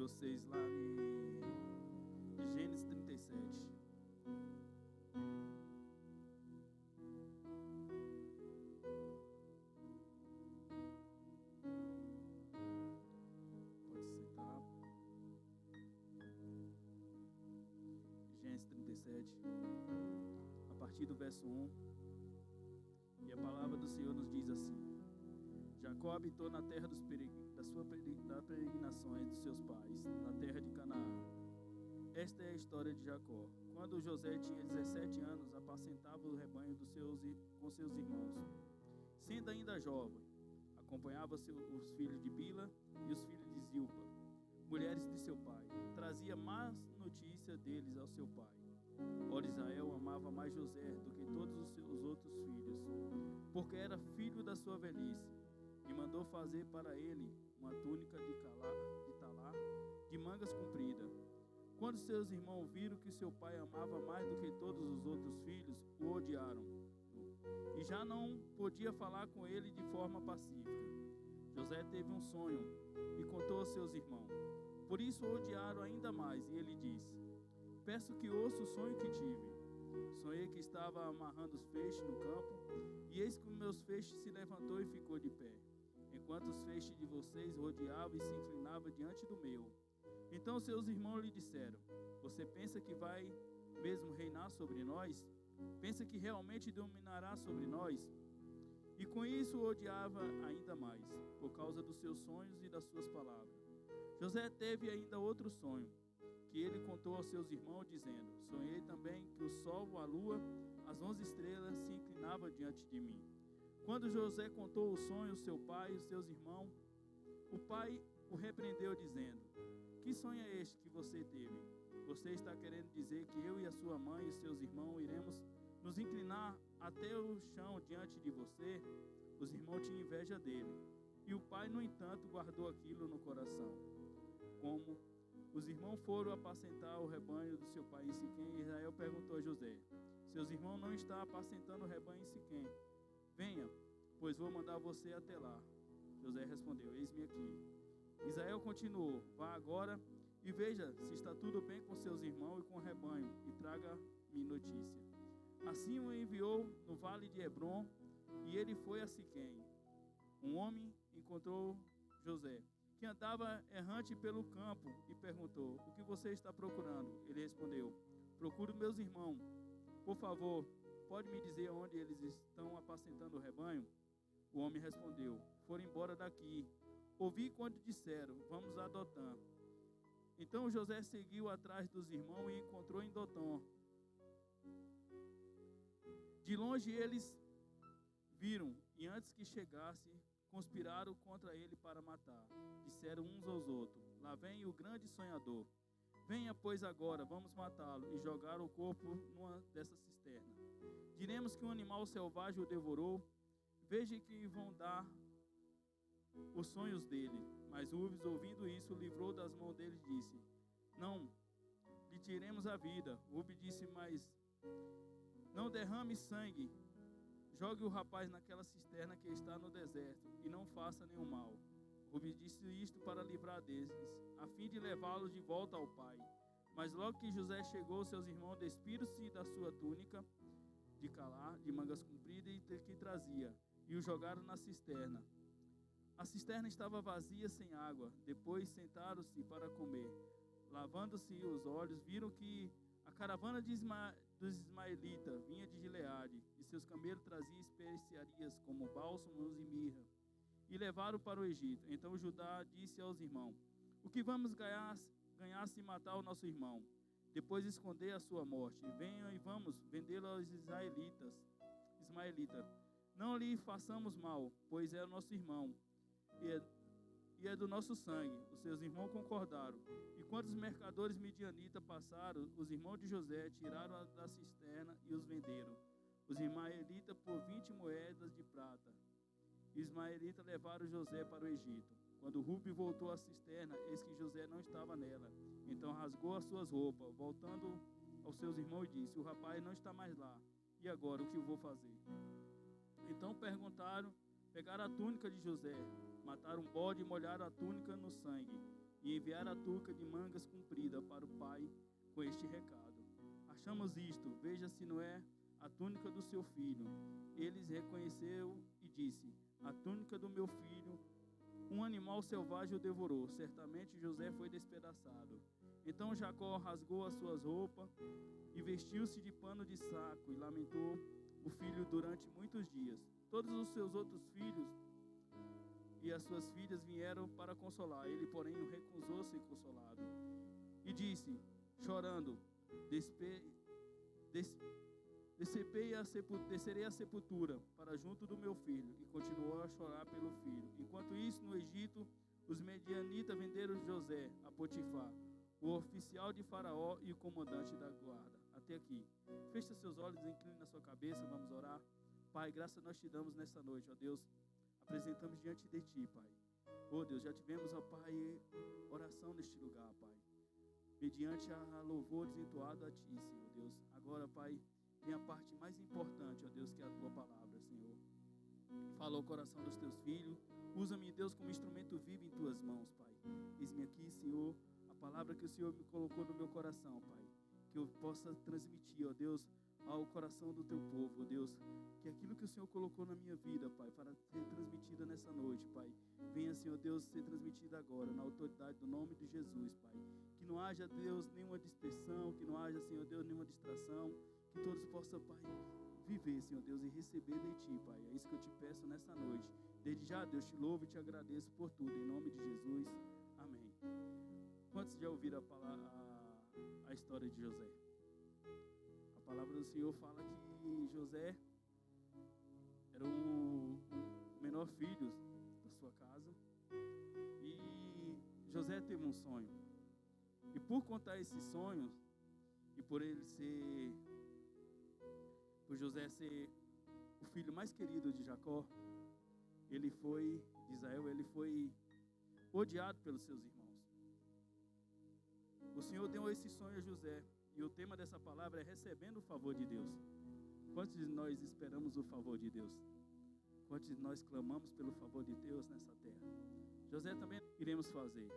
vocês lá em Gênesis 37. Pode sentar. Gênesis 37, a partir do verso 1. E a palavra do Senhor nos diz assim: Jacó habitou na terra das peregrinações dos seus pais, na terra de Canaã. Esta é a história de Jacó. Quando José tinha 17 anos, apacentava o rebanho com seus irmãos. Sendo ainda jovem, acompanhava os filhos de Bila e os filhos de Zilpa, mulheres de seu pai. Trazia más notícias deles ao seu pai. Ora, Israel amava mais José do que todos os seus outros filhos, porque era filho da sua velhice, e mandou fazer para ele uma túnica de talá, de mangas compridas. Quando seus irmãos viram que seu pai amava mais do que todos os outros filhos, o odiaram, e já não podia falar com ele de forma pacífica. José teve um sonho e contou aos seus irmãos. Por isso o odiaram ainda mais, e ele disse: Peço que ouça o sonho que tive. Sonhei que estava amarrando os feixes no campo, e eis que os meus feixes se levantou e ficou de pé, enquanto os feixes de vocês rodeavam e se inclinavam diante do meu. Então seus irmãos lhe disseram: Você pensa que vai mesmo reinar sobre nós? Pensa que realmente dominará sobre nós? E com isso o odiava ainda mais, por causa dos seus sonhos e das suas palavras. José teve ainda outro sonho, que ele contou aos seus irmãos, dizendo: Sonhei também que o sol, a lua, as 11 estrelas se inclinavam diante de mim. Quando José contou o sonho ao seu pai e os seus irmãos, o pai o repreendeu, dizendo: Que sonho é este que você teve? Você está querendo dizer que eu e a sua mãe e os seus irmãos iremos nos inclinar até o chão diante de você? Os irmãos tinham inveja dele, e o pai, no entanto, guardou aquilo no coração. Como os irmãos foram apacentar o rebanho do seu pai em Siquém, Israel perguntou a José: Seus irmãos não estão apacentando o rebanho em Siquém? Venha, pois vou mandar você até lá. José respondeu: Eis-me aqui. Israel continuou: Vá agora e veja se está tudo bem com seus irmãos e com o rebanho, e traga-me notícia. Assim o enviou no vale de Hebrom, e ele foi a Siquém. Um homem encontrou José, que andava errante pelo campo, e perguntou: O que você está procurando? Ele respondeu: Procuro meus irmãos. Por favor, pode me dizer onde eles estão apacentando o rebanho? O homem respondeu: Foram embora daqui. Ouvi quando disseram: Vamos a Dotã. Então José seguiu atrás dos irmãos e encontrou em Dotã. De longe eles viram, e antes que chegasse, conspiraram contra ele para matar. Disseram uns aos outros: Lá vem o grande sonhador. Venha, pois, agora, vamos matá-lo e jogar o corpo numa dessas cisternas. Diremos que um animal selvagem o devorou. Veja que vão dar os sonhos dele. Mas Rubens, ouvindo isso, livrou das mãos dele e disse: Não lhe tiremos a vida. Rubens disse: Mas não derrame sangue. Jogue o rapaz naquela cisterna que está no deserto, e não faça nenhum mal. Rubens disse isto para livrar deles, a fim de levá-los de volta ao pai. Mas logo que José chegou, seus irmãos despiram-se da sua túnica de calar, de mangas compridas, e que trazia, e o jogaram na cisterna. A cisterna estava vazia, sem água. Depois sentaram-se para comer. Lavando-se os olhos, viram que a caravana dos ismaelitas vinha de Gileade, e seus camelos traziam especiarias como bálsamos e mirra, e levaram para o Egito. Então Judá disse aos irmãos: O que vamos ganhar se matar o nosso irmão, depois esconder a sua morte? Venham e vamos vendê-lo aos ismaelitas. Não lhe façamos mal, pois é o nosso irmão, e é do nosso sangue. Os seus irmãos concordaram. E quando os mercadores midianitas passaram, os irmãos de José tiraram da cisterna e os venderam, os ismaelitas, por 20 moedas de prata. E os ismaelitas levaram José para o Egito. Quando Rubem voltou à cisterna, eis que José não estava nela. Então rasgou as suas roupas, voltando aos seus irmãos, e disse: O rapaz não está mais lá. E agora, o que eu vou fazer? Então pegaram a túnica de José, mataram um bode e molharam a túnica no sangue. e enviaram a túnica de mangas comprida para o pai com este recado: achamos isto, veja se não é a túnica do seu filho. Eles reconheceu e disse: a túnica do meu filho, um animal selvagem o devorou. Certamente José foi despedaçado. Então Jacó rasgou as suas roupas e vestiu-se de pano de saco e lamentou o filho durante muitos dias. Todos os seus outros filhos e as suas filhas vieram para consolar. Ele, porém, recusou ser consolado. E disse, chorando: descerei à sepultura para junto do meu filho. E continuou a chorar pelo filho. Enquanto isso, no Egito, os medianitas venderam José a Potifar, o oficial de Faraó e o comandante da guarda. Até aqui. Feche seus olhos, incline a sua cabeça, vamos orar. Pai, graça nós te damos nessa noite, ó Deus. Apresentamos diante de ti, Pai. Ó Deus, já tivemos, ó Pai, oração neste lugar, Pai. Mediante a louvores entoado a ti, Senhor Deus. Agora, Pai, vem a parte mais importante, ó Deus, que é a tua palavra, Senhor. Fala o coração dos teus filhos. Usa-me, Deus, como instrumento vivo em tuas mãos, Pai. Eis-me aqui, Senhor, a palavra que o Senhor me colocou no meu coração, Pai. Que eu possa transmitir, ó Deus, ao coração do teu povo, ó Deus. Que aquilo que o Senhor colocou na minha vida, Pai, para ser transmitida nessa noite, Pai, venha, Senhor Deus, ser transmitida agora, na autoridade do nome de Jesus, Pai. Que não haja, Deus, nenhuma dispersão, que não haja, Senhor Deus, nenhuma distração, que todos possam, Pai, viver, Senhor Deus, e receber de ti, Pai. É isso que eu te peço nessa noite. Desde já, Deus, te louvo e te agradeço por tudo, em nome de Jesus. Amém. Quantos já ouviram a história de José? A palavra do Senhor fala que José era o menor filho da sua casa. E José teve um sonho. E por contar esses sonhos, e por José ser o filho mais querido de Jacó, de Israel, ele foi odiado pelos seus irmãos. O Senhor deu esse sonho a José. E o tema dessa palavra é recebendo o favor de Deus. Quantos de nós esperamos o favor de Deus? Quantos de nós clamamos pelo favor de Deus nessa terra? José também iremos fazer.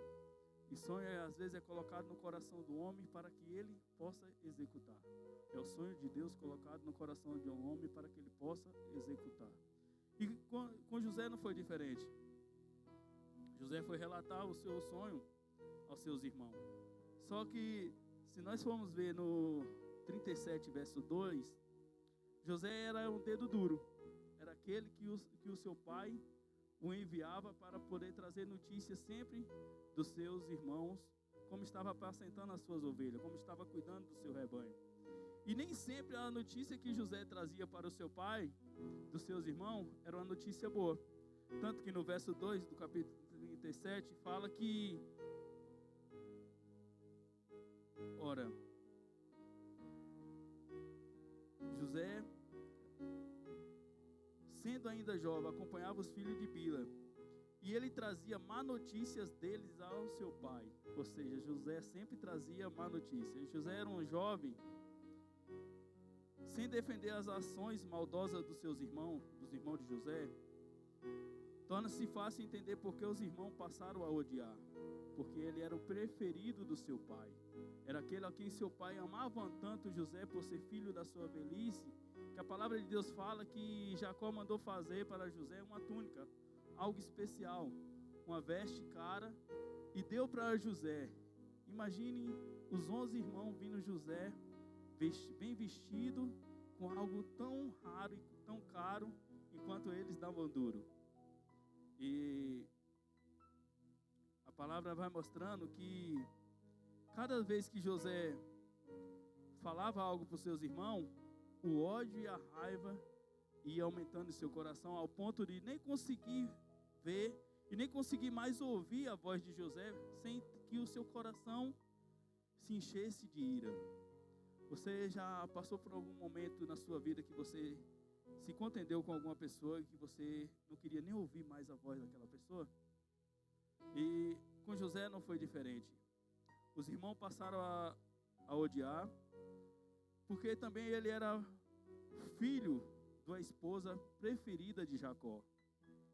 E sonho, às vezes, é colocado no coração do homem para que ele possa executar. É o sonho de Deus colocado no coração de um homem para que ele possa executar. E com José não foi diferente. José foi relatar o seu sonho aos seus irmãos. Só que, se nós formos ver no 37, verso 2, José era um dedo duro. Era aquele que o seu pai o enviava para poder trazer notícias sempre dos seus irmãos, como estava apacentando as suas ovelhas, como estava cuidando do seu rebanho. E nem sempre a notícia que José trazia para o seu pai, dos seus irmãos, era uma notícia boa. Tanto que no verso 2 do capítulo 37 fala que, ora, José, sendo ainda jovem, acompanhava os filhos de Bila, e ele trazia má notícias deles ao seu pai. Ou seja, José sempre trazia má notícia. José era um jovem, sem defender as ações maldosas dos seus irmãos, dos irmãos de José. Torna-se fácil entender por que os irmãos passaram a odiar. Porque ele era o preferido do seu pai. Era aquele a quem seu pai amava tanto José por ser filho da sua velhice, que a palavra de Deus fala que Jacó mandou fazer para José uma túnica, algo especial, uma veste cara, e deu para José. Imagine os 11 irmãos vindo José, bem vestido, com algo tão raro e tão caro, enquanto eles davam duro. E a palavra vai mostrando que cada vez que José falava algo para os seus irmãos, o ódio e a raiva ia aumentando em seu coração, ao ponto de nem conseguir ver e nem conseguir mais ouvir a voz de José, sem que o seu coração se enchesse de ira. Você já passou por algum momento na sua vida que você se contendeu com alguma pessoa e que você não queria nem ouvir mais a voz daquela pessoa? E com José não foi diferente. Os irmãos passaram a odiar, porque também ele era filho da esposa preferida de Jacó.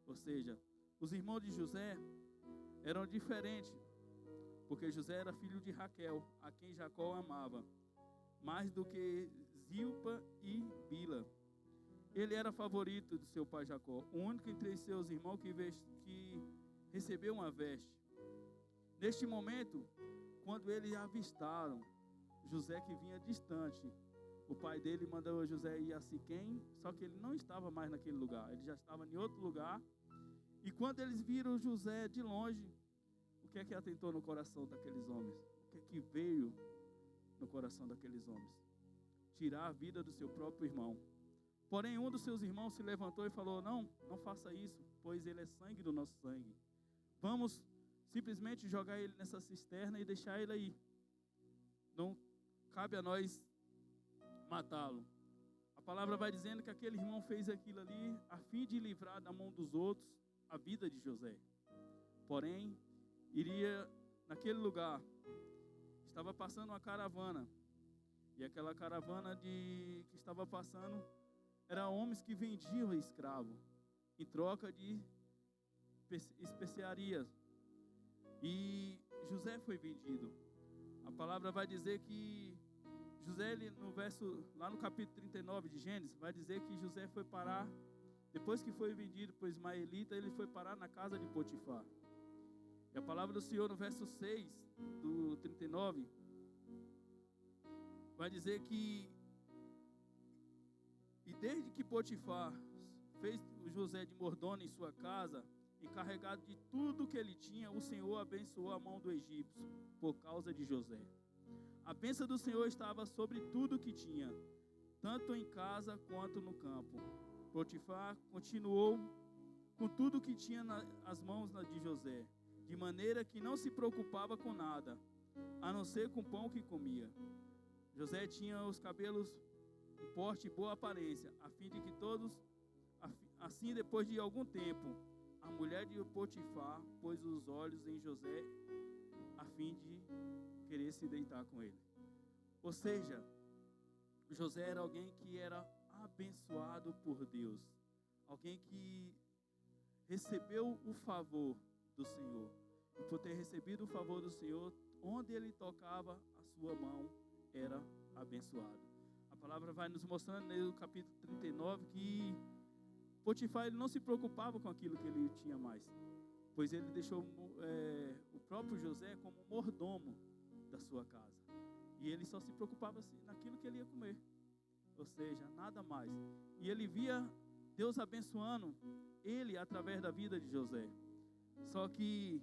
Ou seja, os irmãos de José eram diferentes. porque José era filho de Raquel, a quem Jacó amava, mais do que Zilpa e Bila. Ele era favorito de seu pai Jacó, o único entre seus irmãos que recebeu uma veste. Neste momento, quando eles avistaram José que vinha distante, o pai dele mandou José ir a Siquém, só que ele não estava mais naquele lugar, ele já estava em outro lugar. E quando eles viram José de longe, o que é que atentou no coração daqueles homens? O que é que veio no coração daqueles homens? Tirar a vida do seu próprio irmão. Porém, um dos seus irmãos se levantou e falou: não faça isso, pois ele é sangue do nosso sangue. Vamos simplesmente jogar ele nessa cisterna e deixar ele aí. Não cabe a nós matá-lo. A palavra vai dizendo que aquele irmão fez aquilo ali a fim de livrar da mão dos outros a vida de José. Porém, iria naquele lugar, estava passando uma caravana, e aquela caravana que estava passando eram homens que vendiam escravo em troca de especiarias. E José foi vendido. A palavra vai dizer que José, lá no capítulo 39 de Gênesis, vai dizer que José foi parar, depois que foi vendido por Ismaelita, ele foi parar na casa de Potifar. E a palavra do Senhor, no verso 6 do 39, vai dizer que e desde que Potifar fez o José de mordomo em sua casa, encarregado de tudo que ele tinha, o Senhor abençoou a mão do egípcio por causa de José. A bênção do Senhor estava sobre tudo que tinha, tanto em casa quanto no campo. Potifar continuou com tudo que tinha nas mãos de José, de maneira que não se preocupava com nada, a não ser com o pão que comia. José tinha os cabelos em porte e boa aparência, a fim de que todos, assim depois de algum tempo, a mulher de Potifar pôs os olhos em José, a fim de querer se deitar com ele. Ou seja, José era alguém que era abençoado por Deus, alguém que recebeu o favor do Senhor, e por ter recebido o favor do Senhor, onde ele tocava, a sua mão era abençoada. A palavra vai nos mostrando no capítulo 39 que Potifar ele não se preocupava com aquilo que ele tinha mais, pois ele deixou o próprio José como mordomo da sua casa, e ele só se preocupava naquilo que ele ia comer, ou seja, nada mais. E ele via Deus abençoando ele através da vida de José. Só que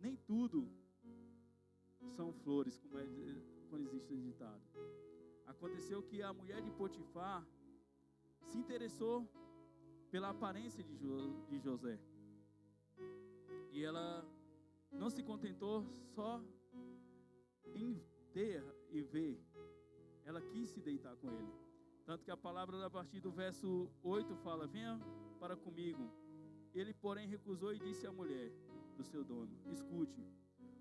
nem tudo são flores, como existe o ditado. Aconteceu que a mulher de Potifar se interessou pela aparência de José. E ela não se contentou só em ter e ver. Ela quis se deitar com ele. Tanto que a palavra a partir do verso 8 fala: venha para comigo. Ele, porém, recusou e disse à mulher do seu dono: escute,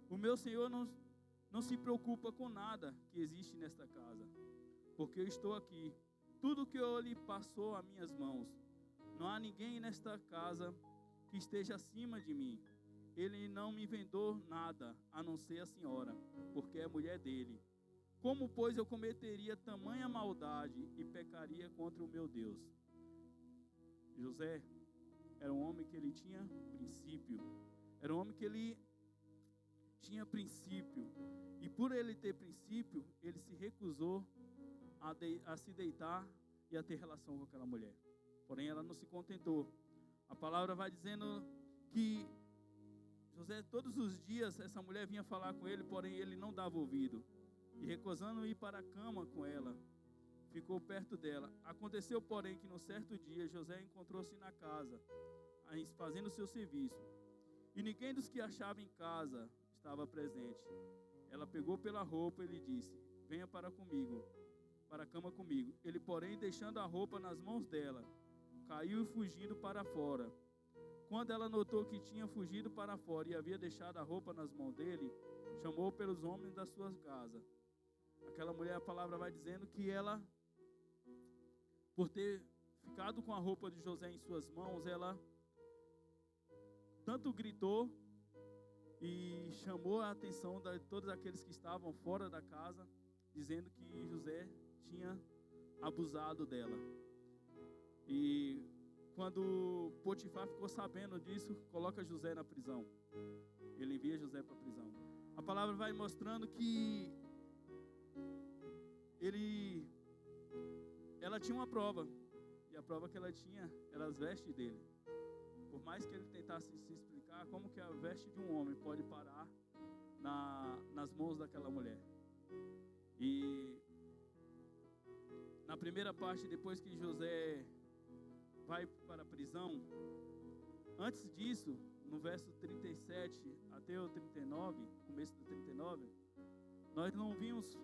o meu senhor não se preocupa com nada que existe nesta casa, porque eu estou aqui. Tudo que eu lhe passou a minhas mãos. Não há ninguém nesta casa que esteja acima de mim. Ele não me vendou nada, a não ser a senhora, porque é mulher dele. Como, pois, eu cometeria tamanha maldade e pecaria contra o meu Deus? José era um homem que ele tinha princípio. Era um homem que ele tinha princípio. E por ele ter princípio, ele se recusou a se deitar e a ter relação com aquela mulher. Porém, ela não se contentou. A palavra vai dizendo que José, todos os dias, essa mulher vinha falar com ele, porém ele não dava ouvido. E recusando ir para a cama com ela, ficou perto dela. Aconteceu, porém, que no certo dia, José encontrou-se na casa, fazendo o seu serviço. E ninguém dos que achava em casa estava presente. Ela pegou pela roupa e lhe disse: venha para a cama comigo. Ele, porém, deixando a roupa nas mãos dela, caiu fugindo para fora. Quando ela notou que tinha fugido para fora e havia deixado a roupa nas mãos dele, chamou pelos homens da sua casa. Aquela mulher, a palavra vai dizendo que ela, por ter ficado com a roupa de José em suas mãos, ela tanto gritou e chamou a atenção de todos aqueles que estavam fora da casa, dizendo que José tinha abusado dela. E quando Potifar ficou sabendo disso, coloca José na prisão. Ele envia José para a prisão. A palavra vai mostrando que ela tinha uma prova. E a prova que ela tinha era as vestes dele. Por mais que ele tentasse se explicar, como que a veste de um homem pode parar nas mãos daquela mulher? E na primeira parte, depois que José vai para a prisão, antes disso, no verso 37 até o 39, começo do 39, nós não vimos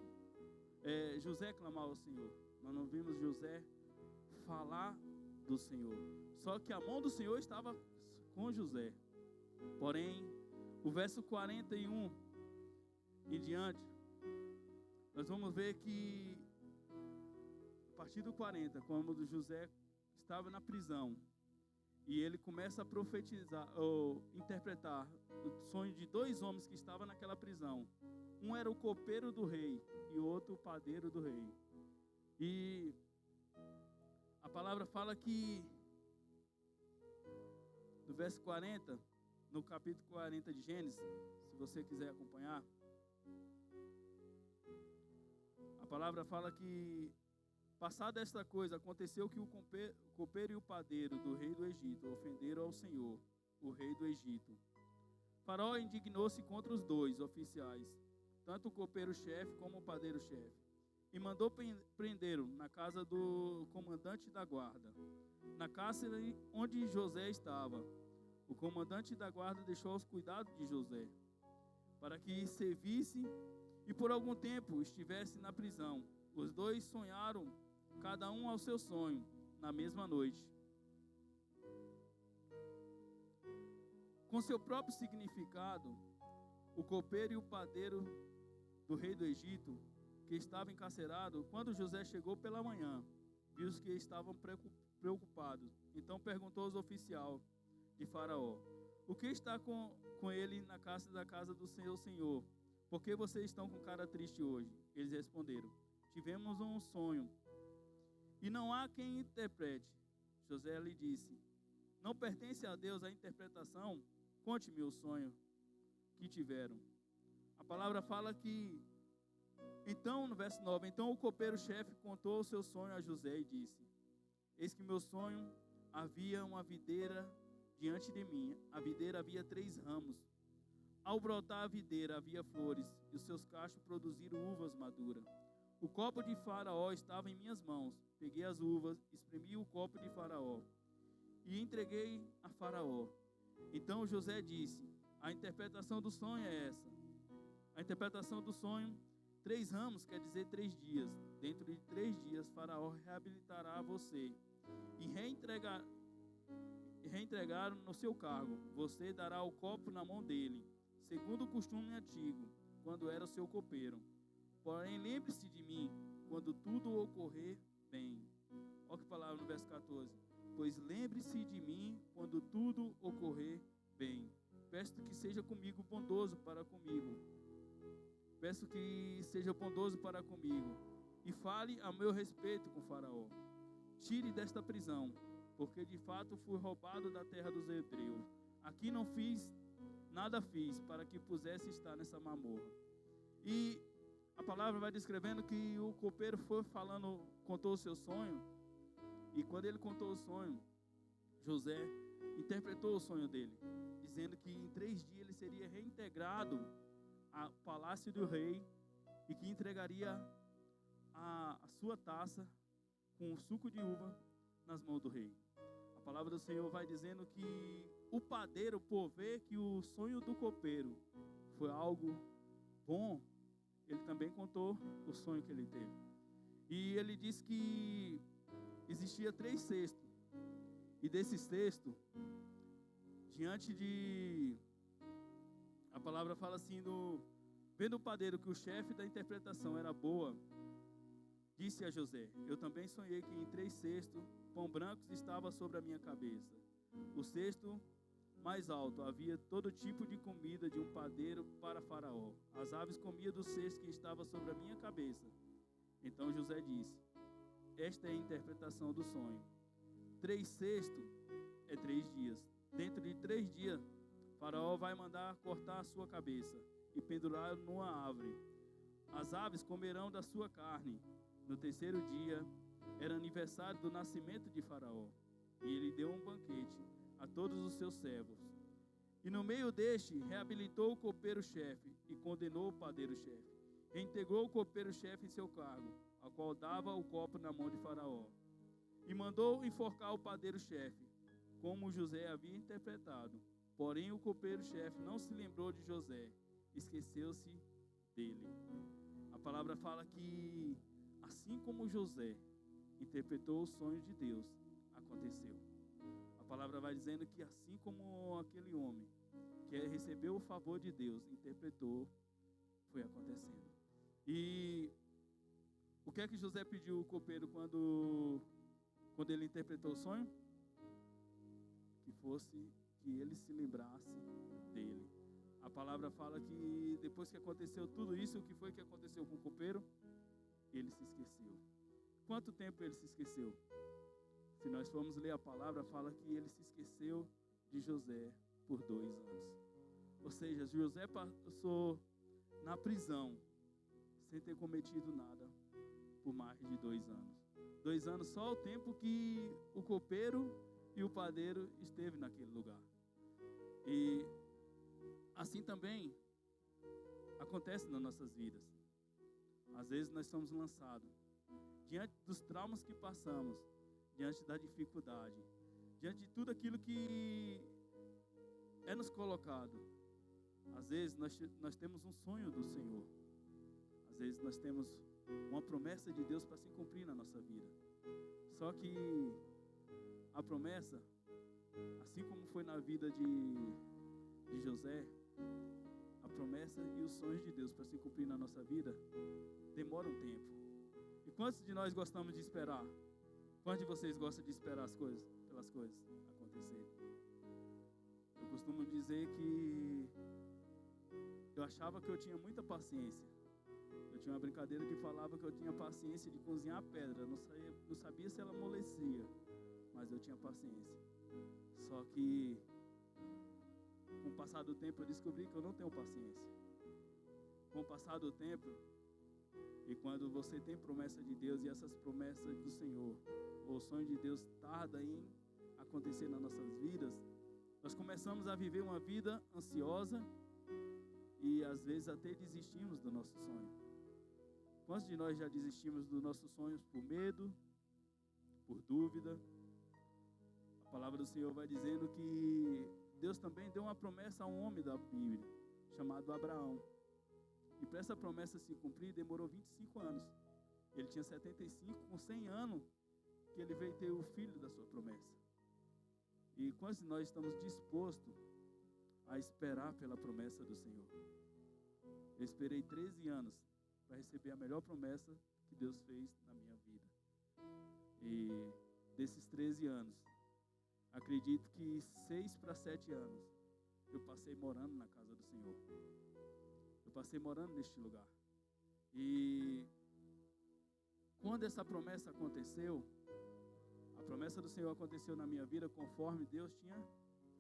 José clamar ao Senhor. Nós não vimos José falar do Senhor. Só que a mão do Senhor estava com José. Porém, o verso 41 em diante, nós vamos ver que a partir do 40, quando José estava na prisão e ele começa a profetizar ou interpretar o sonho de dois homens que estavam naquela prisão. Um era o copeiro do rei e o outro o padeiro do rei. E a palavra fala que no verso 40, no capítulo 40 de Gênesis, se você quiser acompanhar, a palavra fala que, passada esta coisa, aconteceu que o copeiro e o padeiro do rei do Egito ofenderam ao Senhor, o rei do Egito. Faraó indignou-se contra os dois oficiais, tanto o copeiro-chefe como o padeiro-chefe, e mandou prendê-lo na casa do comandante da guarda, na cárcere onde José estava. O comandante da guarda deixou aos cuidados de José, para que servisse e por algum tempo estivesse na prisão. Os dois sonharam, cada um ao seu sonho, na mesma noite. Com seu próprio significado, o copeiro e o padeiro do rei do Egito, que estava encarcerado, quando José chegou pela manhã, viu que estavam preocupados. Então perguntou aos oficiais de Faraó: o que está com ele na casa do seu senhor? Por que vocês estão com cara triste hoje? Eles responderam: tivemos um sonho e não há quem interprete. José lhe disse: não pertence a Deus a interpretação? Conte-me o sonho que tiveram. A palavra fala que, então, no verso 9, então o copeiro-chefe contou o seu sonho a José e disse: eis que meu sonho, havia uma videira diante de mim. A videira havia 3 ramos. Ao brotar a videira havia flores, e os seus cachos produziram uvas maduras. O copo de Faraó estava em minhas mãos. Peguei as uvas, espremi o copo de Faraó e entreguei a Faraó. Então José disse: a interpretação do sonho é essa. A interpretação do sonho, 3 ramos quer dizer 3 dias. Dentro de 3 dias Faraó reabilitará você e reintegraram no seu cargo. Você dará o copo na mão dele, segundo o costume antigo, quando era seu copeiro. Porém, lembre-se de mim quando tudo ocorrer bem. Olha que palavra no verso 14. Pois lembre-se de mim quando tudo ocorrer bem. Peço que seja comigo bondoso para comigo. Peço que seja bondoso para comigo. E fale a meu respeito com Faraó. Tire desta prisão, porque de fato fui roubado da terra dos hebreus. Aqui não fiz, nada fiz para que pudesse estar nessa mamorra. E a palavra vai descrevendo que o copeiro foi falando, contou o seu sonho. E quando ele contou o sonho, José interpretou o sonho dele, dizendo que em 3 dias ele seria reintegrado ao palácio do rei e que entregaria a sua taça com o suco de uva nas mãos do rei. A palavra do Senhor vai dizendo que o padeiro, por ver que o sonho do copeiro foi algo bom, ele também contou o sonho que ele teve. E ele disse que existia 3 cestos. E desse cesto, diante de... A palavra fala assim, vendo o padeiro que o chefe da interpretação era boa, disse a José: eu também sonhei que em 3 cestos pão brancos estava sobre a minha cabeça. O cesto mais alto havia todo tipo de comida de um padeiro para Faraó. As aves comiam do cesto que estava sobre a minha cabeça. Então José disse: esta é a interpretação do sonho. 3 cestos é 3 dias. Dentro de 3 dias, Faraó vai mandar cortar a sua cabeça e pendurar numa árvore. As aves comerão da sua carne. No 3º dia, era aniversário do nascimento de Faraó. E ele deu um banquete a todos os seus servos. E no meio deste, reabilitou o copeiro-chefe e condenou o padeiro-chefe. Reintegrou o copeiro-chefe em seu cargo, ao qual dava o copo na mão de Faraó. E mandou enforcar o padeiro-chefe, como José havia interpretado. Porém, o copeiro-chefe não se lembrou de José, esqueceu-se dele. A palavra fala que, assim como José interpretou os sonhos de Deus, aconteceu. A palavra vai dizendo que assim como aquele homem que recebeu o favor de Deus, interpretou, foi acontecendo. E o que é que José pediu ao copeiro quando ele interpretou o sonho? Que ele se lembrasse dele. A palavra fala que depois que aconteceu tudo isso, o que foi que aconteceu com o copeiro? Ele se esqueceu. Quanto tempo ele se esqueceu? Se nós formos ler a palavra, fala que ele se esqueceu de José por 2 anos. Ou seja, José passou na prisão sem ter cometido nada por mais de 2 anos. 2 anos só o tempo que o copeiro e o padeiro esteve naquele lugar. E assim também acontece nas nossas vidas. Às vezes nós somos lançados diante dos traumas que passamos, diante da dificuldade, diante de tudo aquilo que é nos colocado. Às vezes nós temos um sonho do Senhor. Às vezes nós temos uma promessa de Deus para se cumprir na nossa vida. Só que a promessa, assim como foi na vida de José, a promessa e os sonhos de Deus para se cumprir na nossa vida demora um tempo. E quantos de nós gostamos de esperar? Quantos de vocês gostam de esperar pelas coisas acontecerem? Eu costumo dizer que eu achava que eu tinha muita paciência. Eu tinha uma brincadeira que falava que eu tinha paciência de cozinhar a pedra. Não sabia se ela amolecia, mas eu tinha paciência. Só que com o passar do tempo eu descobri que eu não tenho paciência. Com o passar do tempo, e quando você tem promessa de Deus e essas promessas do Senhor, o sonho de Deus tarda em acontecer nas nossas vidas, nós começamos a viver uma vida ansiosa e às vezes até desistimos do nosso sonho. Quantos de nós já desistimos dos nossos sonhos por medo, por dúvida? A palavra do Senhor vai dizendo que Deus também deu uma promessa a um homem da Bíblia, chamado Abraão. E para essa promessa se cumprir, demorou 25 anos. Ele tinha 75, com 100 anos, que ele veio ter o filho da sua promessa. E quantos de nós estamos dispostos a esperar pela promessa do Senhor? Eu esperei 13 anos para receber a melhor promessa que Deus fez na minha vida. E desses 13 anos, acredito que 6 para 7 anos, eu passei morando na casa do Senhor. Eu passei morando neste lugar. E quando essa promessa aconteceu, a promessa do Senhor aconteceu na minha vida conforme Deus tinha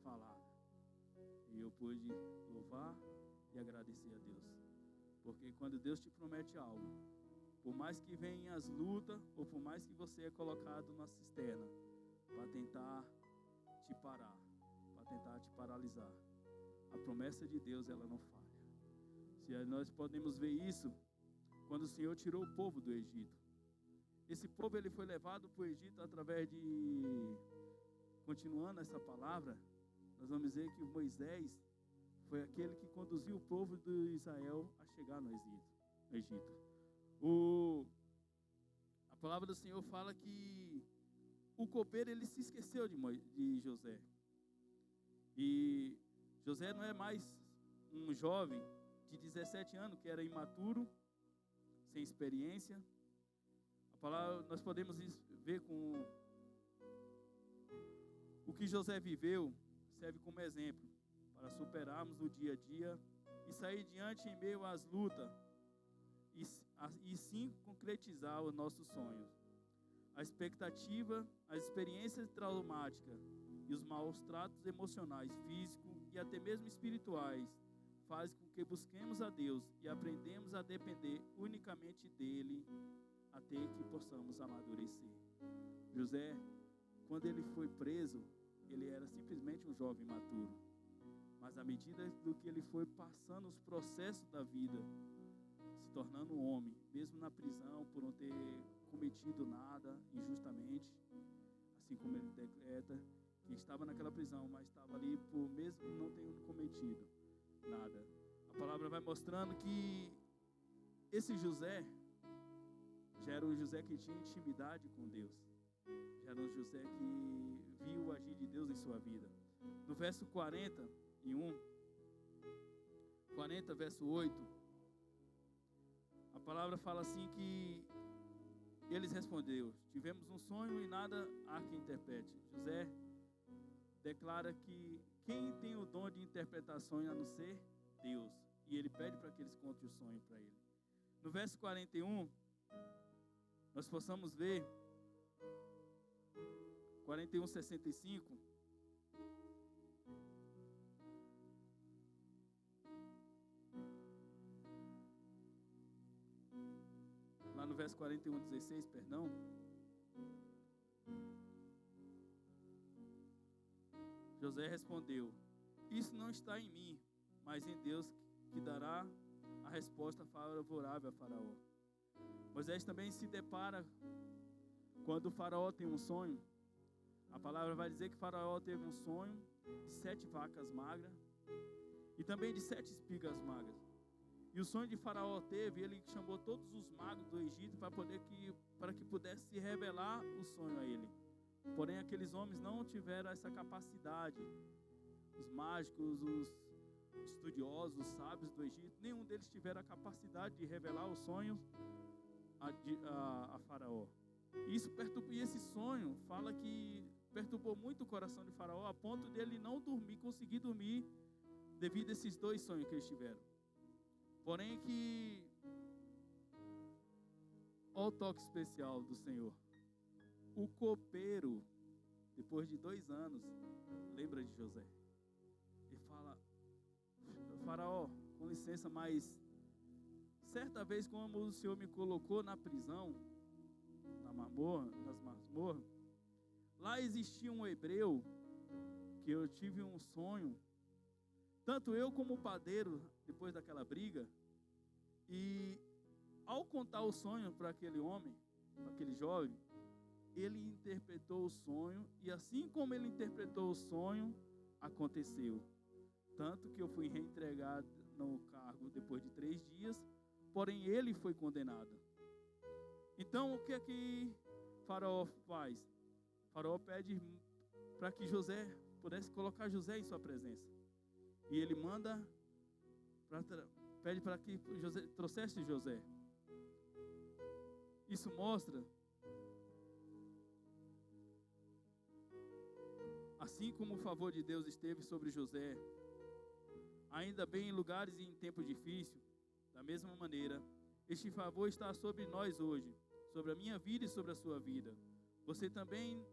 falado. E eu pude louvar e agradecer a Deus. Porque quando Deus te promete algo, por mais que venham as lutas, ou por mais que você é colocado numa cisterna, para tentar te parar, para tentar te paralisar, a promessa de Deus, ela não falha. Se nós podemos ver isso, quando o Senhor tirou o povo do Egito. Esse povo, ele foi levado para o Egito através de, continuando essa palavra, nós vamos dizer que Moisés foi aquele que conduziu o povo de Israel a chegar no Egito. A palavra do Senhor fala que o copeiro, ele se esqueceu de José. E José não é mais um jovem de 17 anos, que era imaturo, sem experiência. A palavra, nós podemos ver com o que José viveu, serve como exemplo para superarmos o dia a dia e sair diante em meio às lutas e sim concretizar os nossos sonhos. A expectativa, as experiências traumáticas e os maus tratos emocionais, físicos e até mesmo espirituais fazem com que busquemos a Deus e aprendemos a depender unicamente dele até que possamos amadurecer. José, quando ele foi preso, ele era simplesmente um jovem maturo. Mas à medida do que ele foi passando os processos da vida, se tornando um homem, mesmo na prisão, por não ter cometido nada injustamente, assim como ele decreta que estava naquela prisão, mas estava ali por mesmo não tendo cometido nada. A palavra vai mostrando que esse José já era um José que tinha intimidade com Deus. Já era um José que viu o agir de Deus em sua vida. No verso 40, verso 8, a palavra fala assim que eles responderam: tivemos um sonho e nada há que interprete. José declara que quem tem o dom de interpretação a não ser Deus. E ele pede para que eles contem o sonho para ele. No verso 41, nós possamos ver 41:65. Lá no verso 41:16, perdão. José respondeu: isso não está em mim, mas em Deus que dará a resposta favorável a Faraó. Moisés também se depara quando o Faraó tem um sonho. A palavra vai dizer que Faraó teve um sonho de 7 vacas magras e também de 7 espigas magras. E o sonho de Faraó teve, ele chamou todos os magos do Egito para que pudesse se revelar o sonho a ele. Porém, aqueles homens não tiveram essa capacidade. Os mágicos, os estudiosos, os sábios do Egito, nenhum deles tiveram a capacidade de revelar os sonhos a Faraó. E esse sonho fala que perturbou muito o coração de Faraó, a ponto de ele não conseguir dormir devido a esses 2 sonhos que eles tiveram. Porém olha o toque especial do Senhor. O copeiro, depois de 2 anos, lembra de José. E fala: Faraó, com licença, mas certa vez, como o Senhor me colocou na prisão, nas masmorras, lá existia um hebreu que eu tive um sonho, tanto eu como o padeiro, depois daquela briga, e ao contar o sonho para aquele homem, para aquele jovem, ele interpretou o sonho, e assim como ele interpretou o sonho, aconteceu. Tanto que eu fui reentregado no cargo depois de 3 dias, porém ele foi condenado. Então o que é que Faraó faz? Faraó pede para que José pudesse colocar José em sua presença. E ele pede para que José trouxesse José. Isso mostra, assim como o favor de Deus esteve sobre José, ainda bem em lugares e em tempos difíceis, da mesma maneira, este favor está sobre nós hoje, sobre a minha vida e sobre a sua vida. Você também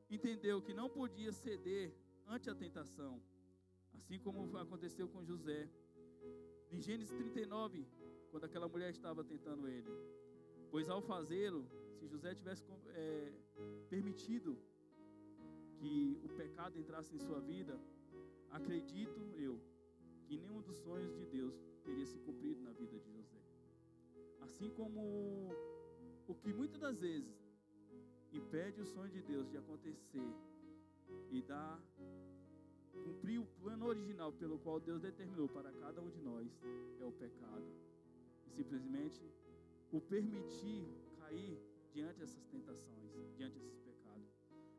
entendeu que não podia ceder ante a tentação, assim como aconteceu com José. Em Gênesis 39, quando aquela mulher estava tentando ele, pois ao fazê-lo, se José tivesse permitido que o pecado entrasse em sua vida, acredito eu que nenhum dos sonhos de Deus teria se cumprido na vida de José. Assim como o que muitas das vezes impede o sonho de Deus de acontecer e cumprir o plano original pelo qual Deus determinou para cada um de nós, é o pecado. E simplesmente o permitir cair diante dessas tentações, diante desses pecados.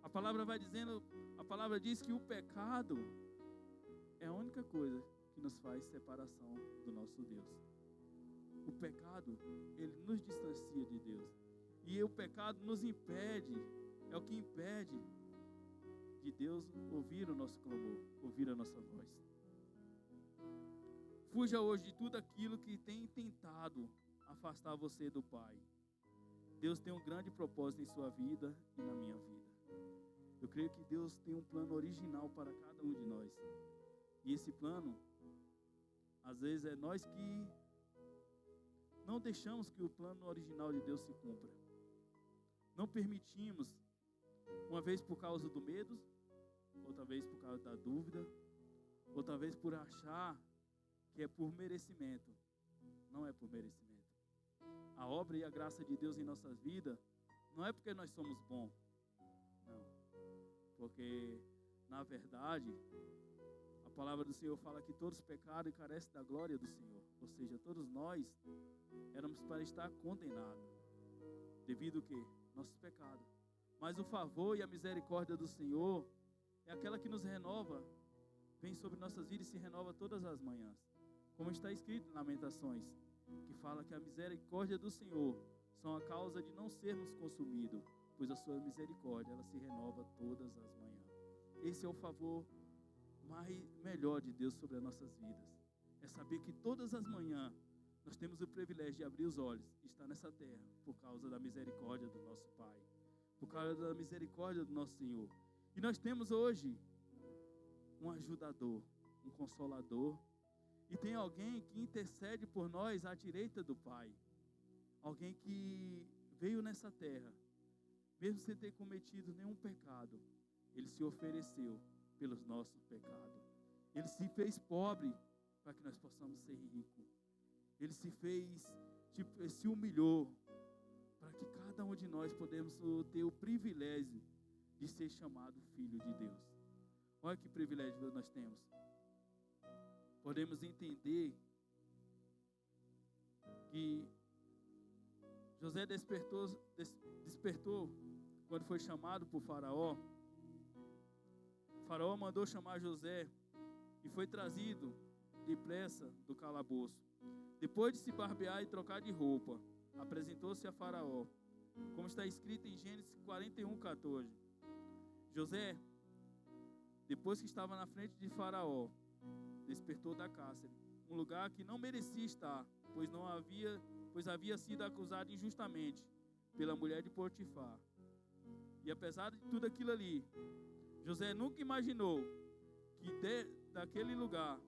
A palavra diz que o pecado é a única coisa que nos faz separação do nosso Deus. O pecado, ele nos distancia de Deus. E o pecado nos impede, é o que impede de Deus ouvir o nosso clamor, ouvir a nossa voz. Fuja hoje de tudo aquilo que tem tentado afastar você do Pai. Deus tem um grande propósito em sua vida e na minha vida. Eu creio que Deus tem um plano original para cada um de nós. E esse plano, às vezes, é nós que não deixamos que o plano original de Deus se cumpra. Não permitimos, uma vez por causa do medo, outra vez por causa da dúvida, outra vez por achar que é por merecimento. Não é por merecimento. A obra e a graça de Deus em nossas vidas não é porque nós somos bons. Não. Porque, na verdade, a palavra do Senhor fala que todos pecaram e carecem da glória do Senhor. Ou seja, todos nós éramos para estar condenados. Devido ao quê? Nossos pecados. Mas o favor e a misericórdia do Senhor é aquela que nos renova, vem sobre nossas vidas e se renova todas as manhãs. Como está escrito em Lamentações, que fala que a misericórdia do Senhor são a causa de não sermos consumidos, pois a sua misericórdia, ela se renova todas as manhãs. Esse é o favor melhor de Deus sobre as nossas vidas. É saber que todas as manhãs nós temos o privilégio de abrir os olhos e estar nessa terra por causa da misericórdia do nosso Pai, por causa da misericórdia do nosso Senhor. E nós temos hoje um ajudador, um consolador, e tem alguém que intercede por nós à direita do Pai. Alguém que veio nessa terra, mesmo sem ter cometido nenhum pecado, ele se ofereceu pelos nossos pecados. Ele se fez pobre para que nós possamos ser ricos. Ele se humilhou para que cada um de nós podemos ter o privilégio de ser chamado filho de Deus. Olha que privilégio nós temos. Podemos entender que José despertou quando foi chamado por Faraó. Faraó mandou chamar José e foi trazido depressa do calabouço. Depois de se barbear e trocar de roupa, apresentou-se a Faraó, como está escrito em Gênesis 41:14. José, depois que estava na frente de Faraó, despertou da cárcere, um lugar que não merecia estar, pois havia sido acusado injustamente pela mulher de Potifar. E apesar de tudo aquilo ali, José nunca imaginou que daquele lugar,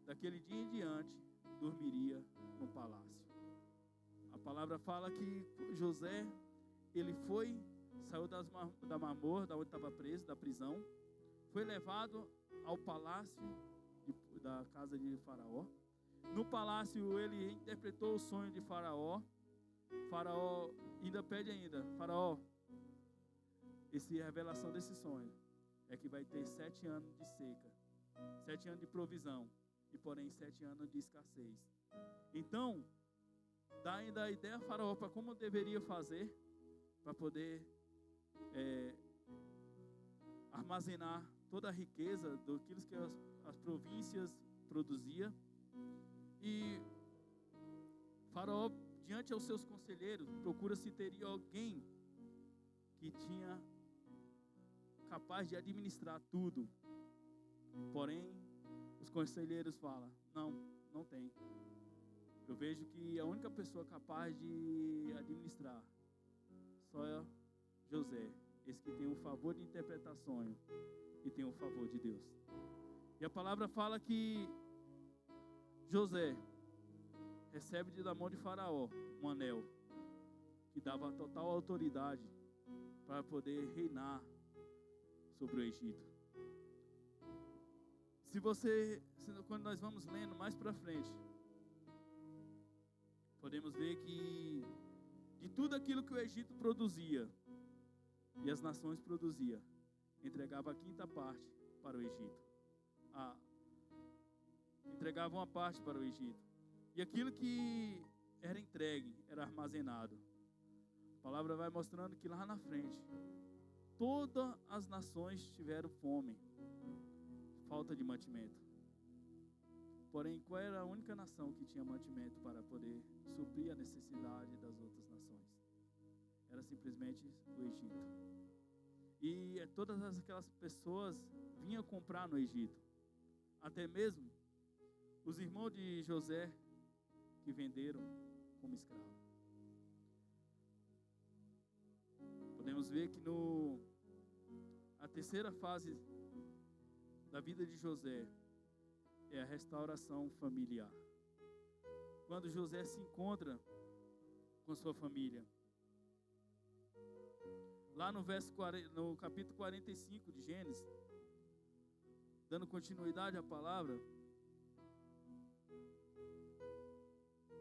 daquele dia em diante, dormiria no palácio. A palavra fala que José, ele saiu da masmorra, da onde estava preso, da prisão, foi levado ao palácio da casa de Faraó. No palácio ele interpretou o sonho de Faraó. Faraó ainda pede Faraó, essa revelação desse sonho é que vai ter 7 anos de seca, 7 anos de provisão, e porém 7 anos de escassez. Então, dá ainda a ideia a Faraó para como deveria fazer para poder armazenar toda a riqueza daquilo que as províncias produzia. E Faraó, diante aos seus conselheiros, procura se teria alguém que tinha capaz de administrar tudo. Porém, os conselheiros falam, não tem. Eu vejo que a única pessoa capaz de administrar só é José, esse que tem o favor de interpretar sonho e tem o favor de Deus. E a palavra fala que José recebe da mão de Faraó um anel que dava total autoridade para poder reinar sobre o Egito. Quando nós vamos lendo mais para frente, podemos ver que de tudo aquilo que o Egito produzia e as nações produziam, entregava a 5ª parte para o Egito. Entregava uma parte para o Egito. E aquilo que era entregue, era armazenado. A palavra vai mostrando que lá na frente, todas as nações tiveram fome, falta de mantimento. Porém, qual era a única nação que tinha mantimento para poder suprir a necessidade das outras nações? Era simplesmente o Egito. E todas aquelas pessoas vinham comprar no Egito. Até mesmo os irmãos de José que venderam como escravo. Podemos ver que a terceira fase da vida de José é a restauração familiar. Quando José se encontra com sua família. Lá no capítulo 45 de Gênesis, dando continuidade à palavra,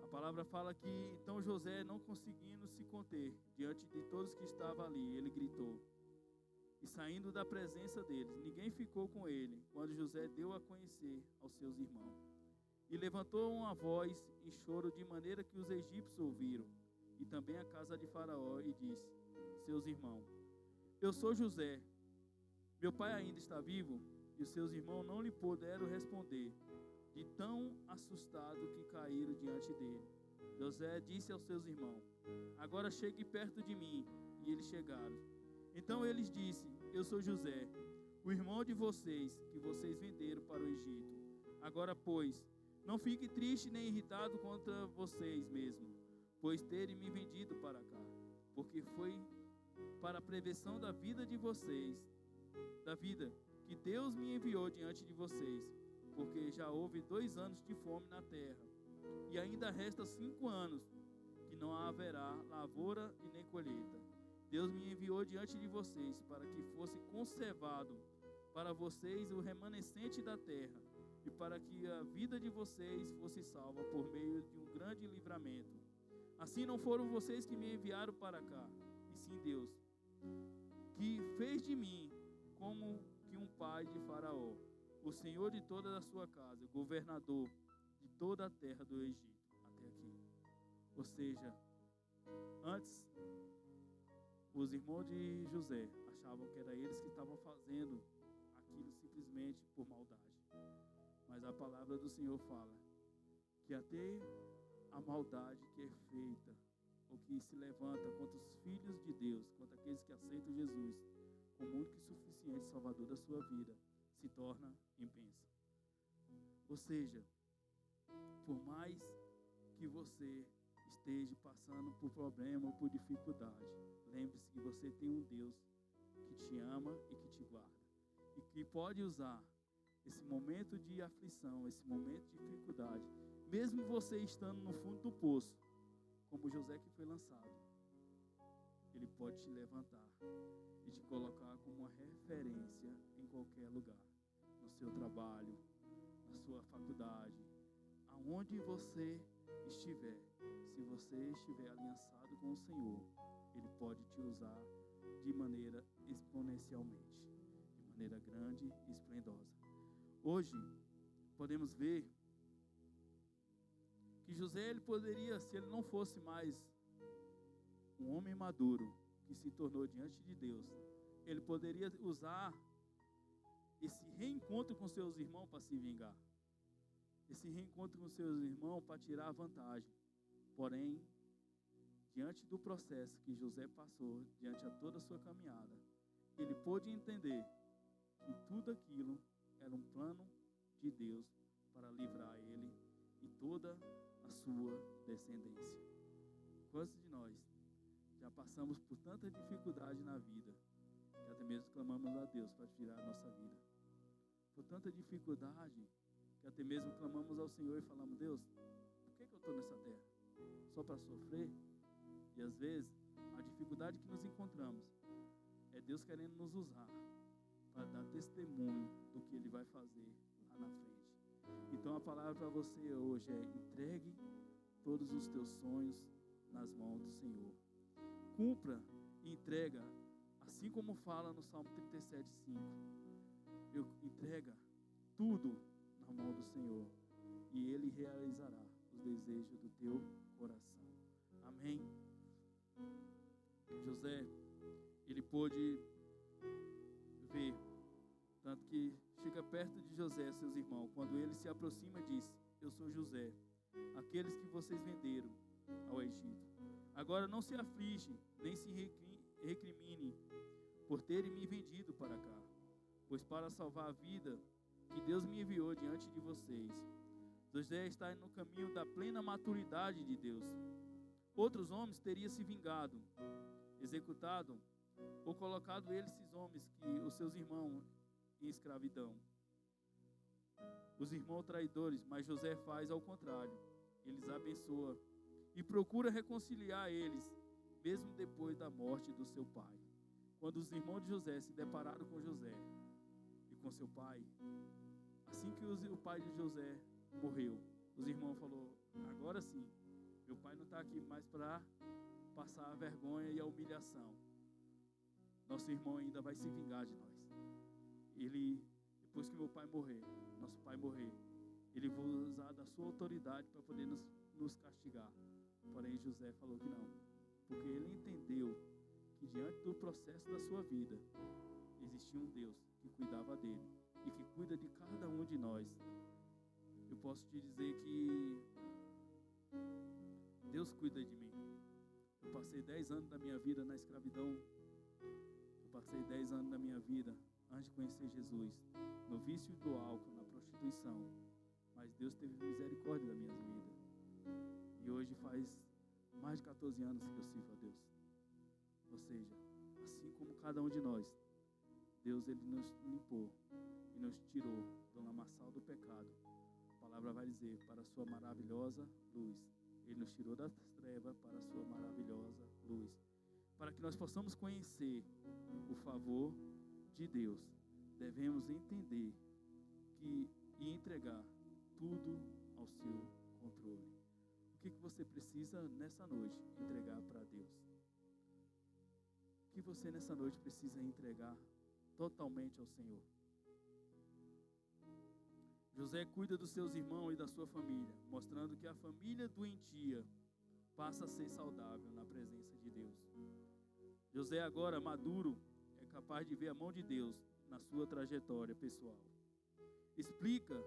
a palavra fala que então José, não conseguindo se conter diante de todos que estavam ali, ele gritou. E saindo da presença deles, ninguém ficou com ele, quando José deu a conhecer aos seus irmãos. E levantou uma voz em choro, de maneira que os egípcios ouviram, e também a casa de Faraó, e disse: seus irmãos, eu sou José, meu pai ainda está vivo? E os seus irmãos não lhe puderam responder, de tão assustado que caíram diante dele. José disse aos seus irmãos: agora chegue perto de mim. E eles chegaram. Então eles disse: eu sou José, o irmão de vocês, que vocês venderam para o Egito. Agora, pois, não fique triste nem irritado contra vocês mesmos, pois terem me vendido para cá, porque foi para a prevenção da vida de vocês, da vida que Deus me enviou diante de vocês, porque já houve 2 anos de fome na terra, e ainda resta 5 anos, que não haverá lavoura e nem colheita. Deus me enviou diante de vocês, para que fosse conservado para vocês o remanescente da terra, e para que a vida de vocês fosse salva por meio de um grande livramento. Assim não foram vocês que me enviaram para cá, e sim Deus, que fez de mim como que um pai de Faraó, o senhor de toda a sua casa, governador de toda a terra do Egito. Até aqui. Ou seja, antes, os irmãos de José achavam que era eles que estavam fazendo aquilo simplesmente por maldade. Mas a palavra do Senhor fala que até a maldade que é feita, ou que se levanta contra os filhos de Deus, contra aqueles que aceitam Jesus como único e suficiente Salvador da sua vida, se torna em bênção. Ou seja, por mais que você esteja passando por problema ou por dificuldade, lembre-se que você tem um Deus que te ama e que te guarda, e que pode usar esse momento de aflição, esse momento de dificuldade, mesmo você estando no fundo do poço, como José que foi lançado, ele pode te levantar e te colocar como uma referência em qualquer lugar, no seu trabalho, na sua faculdade, aonde você estiver. Se você estiver aliançado com o Senhor, Ele pode te usar de maneira exponencialmente, de maneira grande e esplendorosa. Hoje, podemos ver que José, ele poderia, se ele não fosse mais um homem maduro, que se tornou diante de Deus, ele poderia usar esse reencontro com seus irmãos para se vingar. Esse reencontro com seus irmãos para tirar vantagem. Porém, diante do processo que José passou, diante de toda a sua caminhada, ele pôde entender que tudo aquilo era um plano de Deus para livrar ele e toda a sua descendência. Quantos de nós já passamos por tanta dificuldade na vida, que até mesmo clamamos a Deus para tirar a nossa vida? Por tanta dificuldade, que até mesmo clamamos ao Senhor e falamos: Deus, por que eu estou nessa terra? Só para sofrer? E às vezes, a dificuldade que nos encontramos é Deus querendo nos usar para dar testemunho do que Ele vai fazer lá na frente. Então a palavra para você hoje é: entregue todos os teus sonhos nas mãos do Senhor. Cumpra e entrega, assim como fala no Salmo 37:5. Entrega tudo na mão do Senhor, e Ele realizará os desejos do teu coração. Amém? José, ele pôde ver, tanto que chega perto de José, seus irmãos, quando ele se aproxima, diz: eu sou José, aqueles que vocês venderam ao Egito. Agora não se aflige, nem se recrimine por terem me vendido para cá, pois para salvar a vida que Deus me enviou diante de vocês. José está no caminho da plena maturidade de Deus. Outros homens teriam se vingado, executado ou colocado esses homens, os seus irmãos, em escravidão. Os irmãos traidores, mas José faz ao contrário. Ele os abençoa e procura reconciliar eles, mesmo depois da morte do seu pai. Quando os irmãos de José se depararam com José e com seu pai, assim que o pai de José morreu, os irmãos falaram: agora sim, meu pai não está aqui mais para passar a vergonha e a humilhação. Nosso irmão ainda vai se vingar de nós. Ele, depois que meu pai morrer, nosso pai morrer, ele vai usar da sua autoridade para poder nos castigar. Porém, José falou que não, porque ele entendeu que diante do processo da sua vida, existia um Deus que cuidava dele e que cuida de cada um de nós. Eu posso te dizer que Deus cuida de mim. Eu passei 10 anos da minha vida na escravidão. Eu passei 10 anos da minha vida antes de conhecer Jesus, no vício do álcool, na prostituição. Mas Deus teve misericórdia da minha vida. E hoje faz mais de 14 anos que eu sirvo a Deus. Ou seja, assim como cada um de nós, Deus ele nos limpou e nos tirou do lamaçal do pecado. A palavra vai dizer: para a sua maravilhosa luz. Ele nos tirou das trevas para a sua maravilhosa luz. Para que nós possamos conhecer o favor de Deus, devemos entender e entregar tudo ao seu controle. O que você precisa nessa noite entregar para Deus? O que você nessa noite precisa entregar totalmente ao Senhor? José cuida dos seus irmãos e da sua família, mostrando que a família doentia passa a ser saudável na presença de Deus. José, agora maduro, é capaz de ver a mão de Deus na sua trajetória pessoal. Explica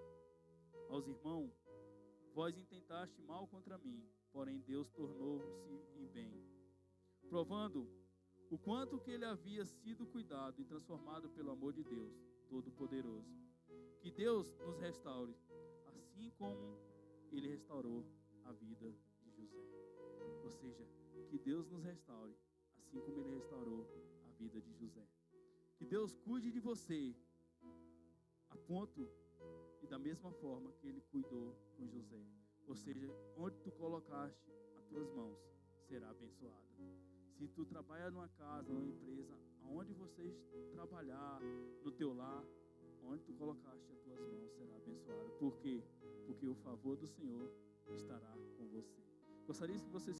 aos irmãos: vós intentaste mal contra mim, porém Deus tornou-se em bem, provando o quanto que ele havia sido cuidado e transformado pelo amor de Deus Todo-Poderoso. Que Deus nos restaure, assim como ele restaurou a vida de José. Ou seja, que Deus nos restaure, assim como ele restaurou a vida de José. Que Deus cuide de você, a ponto e da mesma forma que ele cuidou com José. Ou seja, onde tu colocaste as tuas mãos, será abençoado. Se tu trabalha numa casa, numa empresa, aonde você trabalhar, no teu lar, onde tu colocaste as tuas mãos, será abençoado. Por quê? Porque o favor do Senhor estará com você. Gostaria que você